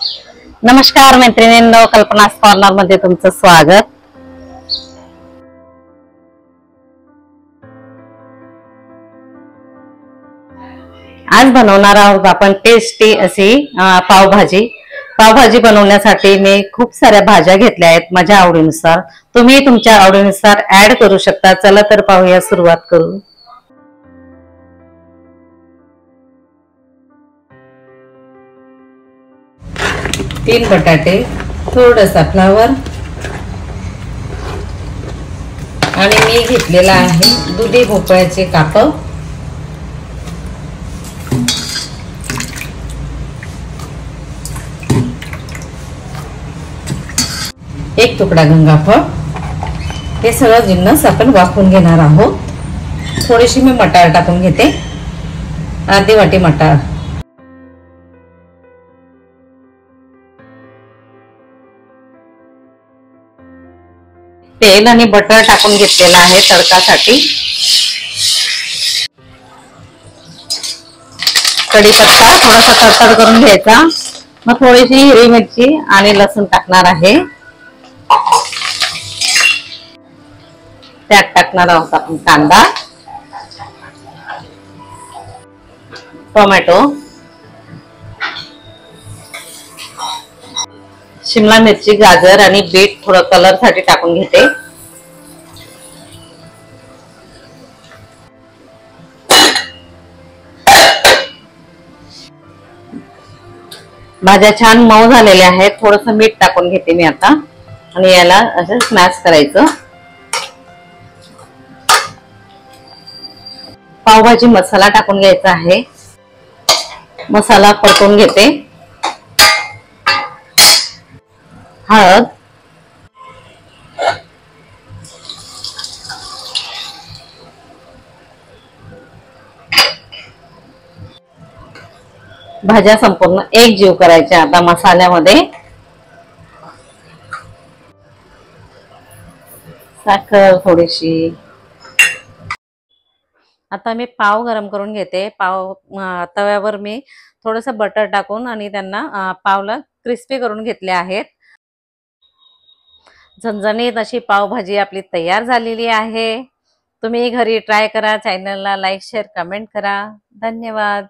नमस्कार मैत्रिणींनो, कल्पनास कॉर्नर मध्ये तुमचं स्वागत। आज बनवणार आहोत आपण टेस्टी अशी पावभाजी। पावभाजी बनवण्यासाठी मी खूप साऱ्या भाज्या घेतल्या आहेत माझ्या आवडीनुसार। तुम्ही तुमच्या आवडीनुसार ऍड करू शकता। चला तर पाहूया, सुरुवात करू। 3 बटाटे, थोडासा फ्लावर आणि मी घेतलेला आहे दुधी भोपळ्याचे काप, एक तुकडा गंगाफळ। हे सगळं जिन्नस आपण वाफवून घेणार आहोत। थोडीशी मी मटार टाकून घेते, अर्धी वाटी मटार। तेल आणि बटर टाकून घेतलेला आहे तडकासाठी। कढीपत्ता थोडासा तडतड करून घ्यायचा, मग थोडीशी हिरवी मिरची आणि लसूण टाकणार आहे। त्यात टाकणार आहोत आपण कांदा, टोमॅटो, शिमला मिरची, गाजर आणि बीट थोडं कलर साठी टाकून घेते। भाज्या छान मऊ झालेल्या आहेत। थोडंसं मीठ टाकून घेते मी आता आणि याला असं स्मॅश करायचं। पावभाजी मसाला टाकून घ्यायचा आहे। मसाला परतून घेते। हळद, भाज्या संपूर्ण एक जीव करायच्या आता मसाल्यामध्ये। साखर थोडीशी। आता मी पाव गरम करून घेते। पाव तव्यावर मी थोडंसं बटर टाकून आणि त्यांना पावला क्रिस्पी करून घेतले आहेत। झणझणीत अशी पावभाजी आपली तयार झालेली आहे। तुम्ही घरी ट्राय करा। चॅनलला लाईक, शेअर, कमेंट करा। धन्यवाद।